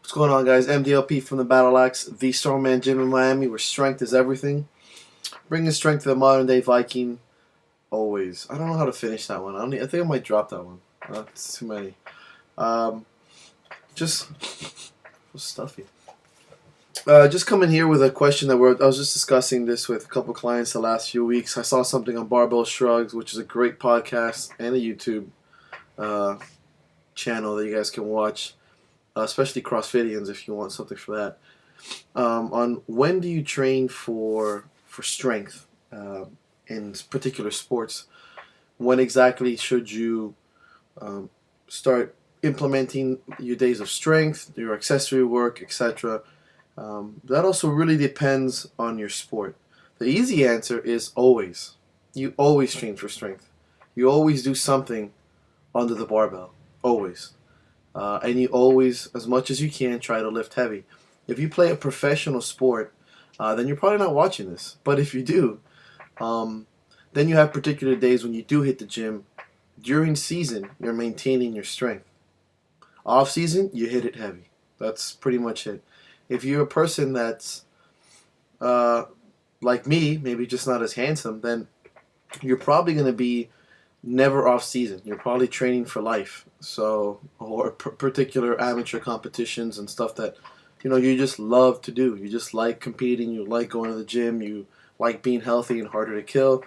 What's going on, guys? MDLP from the Battle Axe, the Strongman Gym in Miami, where strength is everything. Bringing strength to the modern day Viking, always. I don't know how to finish that one. I think I might drop that one. It's too many. Um, just stuffy. Just coming here with a question that I was just discussing this with a couple clients the last few weeks. I saw something on Barbell Shrugs, which is a great podcast and a YouTube uh, channel that you guys can watch. Especially CrossFitians if you want something for that. On when do you train for strength in particular sports? When exactly should you start implementing your days of strength, your accessory work, etc.? That also really depends on your sport. The easy answer is always. You always train for strength. You always do something under the barbell. Always. And you always, as much as you can, try to lift heavy. If you play a professional sport, then you're probably not watching this. But if you do, then you have particular days when you do hit the gym. During season, you're maintaining your strength. Off season, you hit it heavy. That's pretty much it. If you're a person that's like me, maybe just not as handsome, then you're probably going to be never off season. You're probably training for life. So, or particular amateur competitions and stuff that, you just love to do. You just like competing. You like going to the gym. You like being healthy and harder to kill,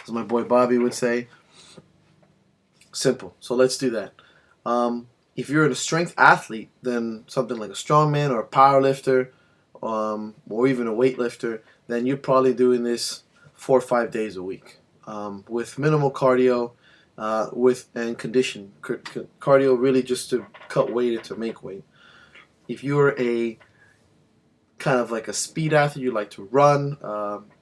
as my boy Bobby would say. Simple. So let's do that. If you're a strength athlete, then something like a strongman or a power lifter, or even a weightlifter, then you're probably doing this 4 or 5 days a week, with minimal cardio, and condition. Cardio really just to cut weight or to make weight. If you're a kind of like a speed athlete, you like to run,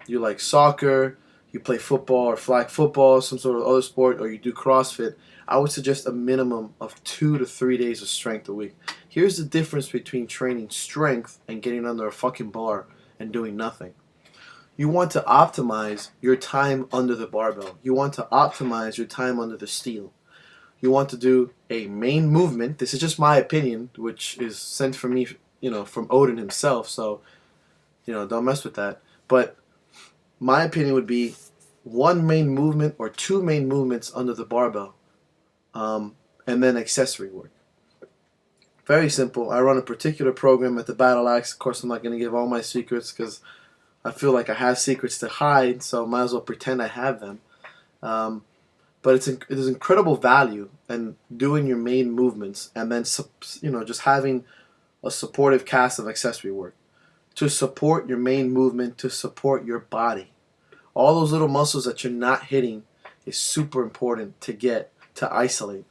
you like soccer, you play football or flag football, some sort of other sport, or you do CrossFit, I would suggest a minimum of 2 to 3 days of strength a week. Here's the difference between training strength and getting under a fucking bar and doing nothing. You want to optimize your time under the barbell. You want to optimize your time under the steel. You want to do a main movement. This is just my opinion, which is sent from me, from Odin himself. So, don't mess with that. But my opinion would be one main movement or two main movements under the barbell, and then accessory work. Very simple. I run a particular program at the Battle Axe. Of course, I'm not going to give all my secrets because I feel like I have secrets to hide, so I might as well pretend I have them. But there's incredible value in doing your main movements and then just having a supportive cast of accessory work to support your main movement, to support your body. All those little muscles that you're not hitting is super important to isolate.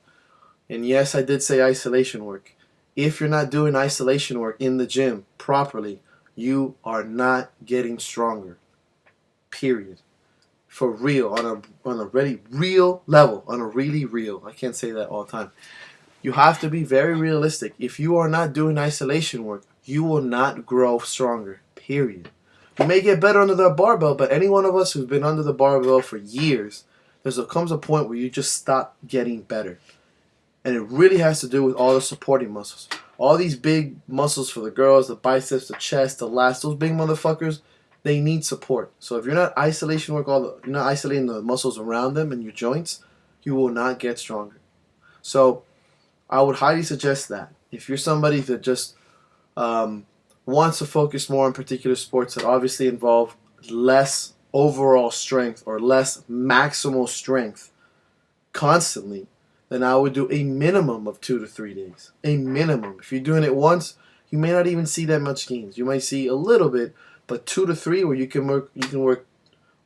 And yes, I did say isolation work. If you're not doing isolation work in the gym properly, you are not getting stronger. Period. For real, on a really real level, on a really real. I can't say that all the time. You have to be very realistic. If you are not doing isolation work, you will not grow stronger. Period. You may get better under the barbell, but any one of us who's been under the barbell for years, comes a point where you just stop getting better. And it really has to do with all the supporting muscles. All these big muscles for the girls, the biceps, the chest, the lats, those big motherfuckers, they need support. So if you're not you're not isolating the muscles around them and your joints, you will not get stronger. So I would highly suggest that. If you're somebody that just wants to focus more on particular sports that obviously involve less overall strength or less maximal strength constantly, then I would do a minimum of 2 to 3 days. A minimum. If you're doing it once, you may not even see that much gains. You might see a little bit, but 2 to 3 where you can work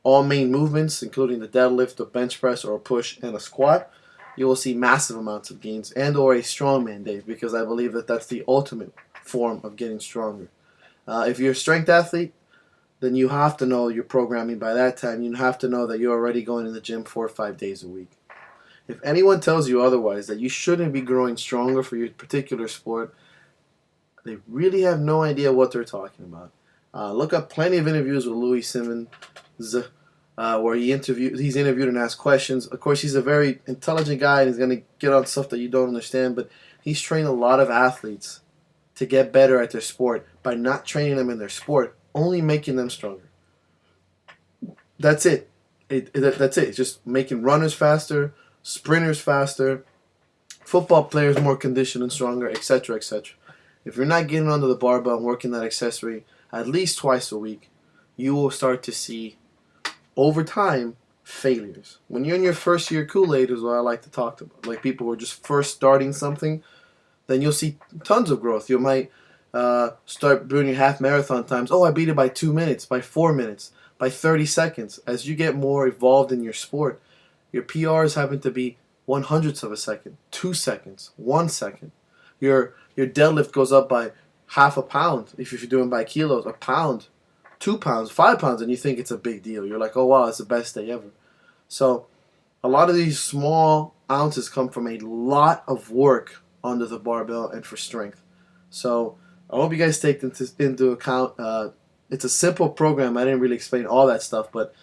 all main movements, including the deadlift, the bench press, or a push and a squat, you will see massive amounts of gains, and or a strongman day, because I believe that that's the ultimate form of getting stronger. If you're a strength athlete, then you have to know your programming by that time. You have to know that you're already going to the gym 4 or 5 days a week. If anyone tells you otherwise, that you shouldn't be growing stronger for your particular sport, they really have no idea what they're talking about. Look up plenty of interviews with Louis Simmons, where he's interviewed and asked questions. Of course, he's a very intelligent guy, and he's going to get on stuff that you don't understand, but he's trained a lot of athletes to get better at their sport by not training them in their sport, only making them stronger. That's it. That's it. It's just making runners faster, sprinters faster, football players more conditioned and stronger, etc., etc. If you're not getting under the barbell and working that accessory at least twice a week, you will start to see, over time, failures. When you're in your first year Kool-Aid is what I like to talk about. Like people who are just first starting something, then you'll see tons of growth. You might start doing your half marathon times. Oh, I beat it by 2 minutes, by 4 minutes, by 30 seconds. As you get more evolved in your sport, your PRs happen to be 1/100ths of a second, 2 seconds, 1 second. Your deadlift goes up by half a pound. If you're doing by kilos, a pound, 2 pounds, 5 pounds, and you think it's a big deal. You're like, oh wow, it's the best day ever. So a lot of these small ounces come from a lot of work under the barbell and for strength. So I hope you guys take this into account. It's a simple program. I didn't really explain all that stuff, but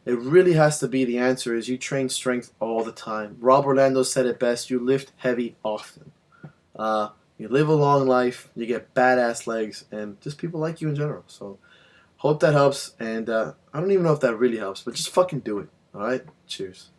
it really has to be, the answer is you train strength all the time. Rob Orlando said it best, you lift heavy often. You live a long life, you get badass legs, and just people like you in general. So hope that helps, and I don't even know if that really helps, but just fucking do it. Alright? Cheers.